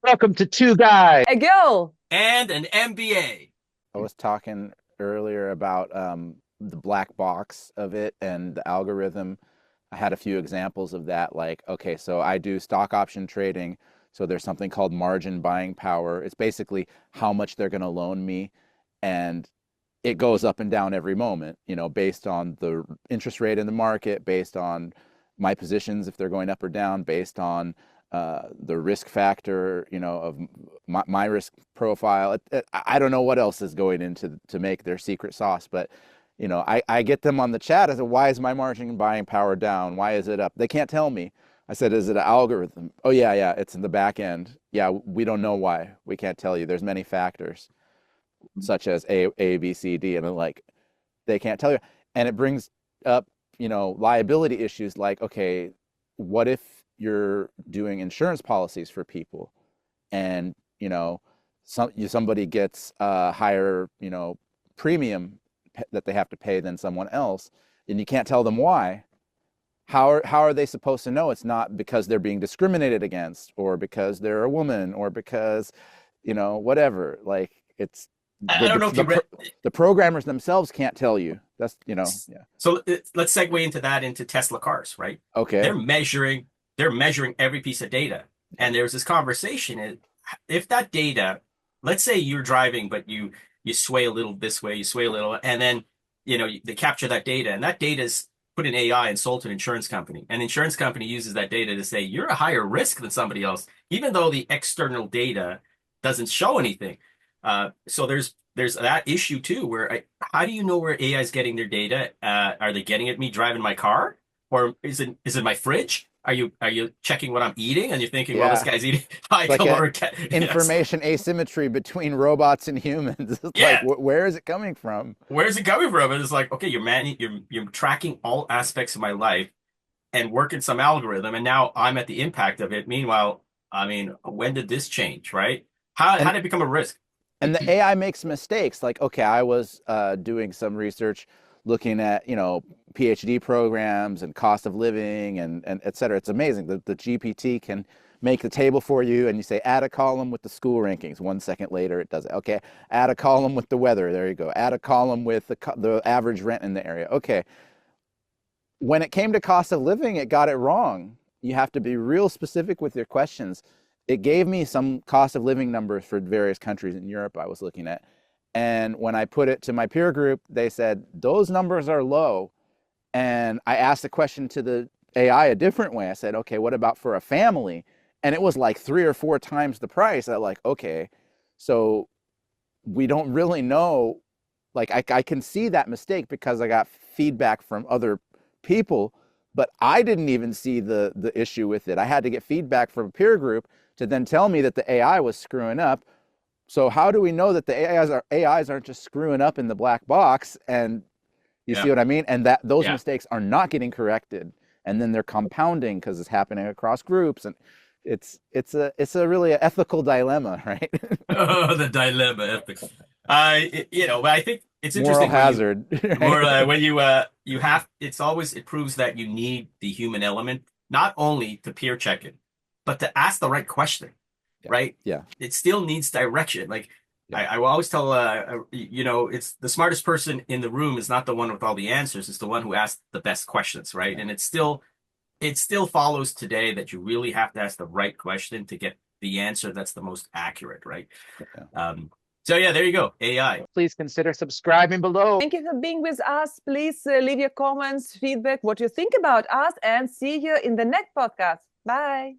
Welcome to Two Guys. A girl. and an MBA. I was talking earlier about the black box of it and the algorithm. I had a few examples of that. Like, okay, so I do stock option trading. So there's something called margin buying power. It's basically how much they're going to loan me. And it goes up and down every moment, based on the interest rate in the market, based on my positions, if they're going up or down, based on the risk factor, of my risk profile. I don't know what else is going into to make their secret sauce, but I get them on the chat. I said, why is my margin buying power down? Why is it up? They can't tell me. I said, is it an algorithm? Oh yeah, it's in the back end. Yeah, we don't know why. We can't tell you. There's many factors, such as A, B, C, D, and then like they can't tell you. And it brings up, liability issues like, okay, what if you're doing insurance policies for people and, somebody gets a higher, premium that they have to pay than someone else, and you can't tell them why. How are they supposed to know it's not because they're being discriminated against or because they're a woman or because, whatever? Like it's I don't know if you read. the programmers themselves can't tell you. That's, yeah. So let's segue into that into Tesla cars, right? Okay. They're measuring they're measuring every piece of data, and there's this conversation. If that data, let's say you're driving, but you sway a little this way, you sway a little, and then they capture that data, and that data is put in AI and sold to an insurance company. An insurance company uses that data to say you're a higher risk than somebody else, even though the external data doesn't show anything. So there's that issue too, where how do you know where AI is getting their data? Are they getting it me driving my car, or is it my fridge? Are you checking what I'm eating and you're thinking, well, this Yeah. guy's eating It's high like a caloric. Yes. information asymmetry between robots and humans. It's like, Yeah. where is it coming from? Where's it coming from? And it's like, okay, you're tracking all aspects of my life and working some algorithm, and now I'm at the impact of it. Meanwhile, I mean, when did this change, right? How And did it become a risk? and the AI makes mistakes. Like, okay, I was doing some research looking at, PhD programs and cost of living and et cetera. It's amazing. The GPT can make the table for you and you say, add a column with the school rankings. 1 second later, it does it. Okay, add a column with the weather. There you go. Add a column with the average rent in the area. Okay. When it came to cost of living, it got it wrong. You have to be real specific with your questions. It gave me some cost of living numbers for various countries in Europe I was looking at. And when I put it to my peer group, they said, those numbers are low. And I asked the question to the AI a different way. I said, okay, what about for a family? And it was like 3 or 4 times the price. I'm like, okay, so we don't really know. Like I can see that mistake because I got feedback from other people, but I didn't even see the issue with it. I had to get feedback from a peer group to then tell me that the AI was screwing up. So how do we know that the AIs aren't just screwing up in the black box? And you see Yeah. what I mean? And that those Yeah. mistakes are not getting corrected, and then they're compounding because it's happening across groups, and it's a really ethical dilemma, right? Oh, the dilemma ethics. But I think it's Moral interesting when you hazard, more right? when you have it proves that you need the human element not only to peer check it, but to ask the right question, Yeah, right? yeah, It still needs direction. Like yeah, I will always tell it's the smartest person in the room is not the one with all the answers, it's the one who asked the best questions, right? yeah. And it still follows today that you really have to ask the right question to get the answer that's the most accurate, right? Yeah. So yeah, there you go. AI. Please consider subscribing below. Thank you for being with us. Please leave your comments, feedback, what you think about us, and see you in the next podcast. Bye.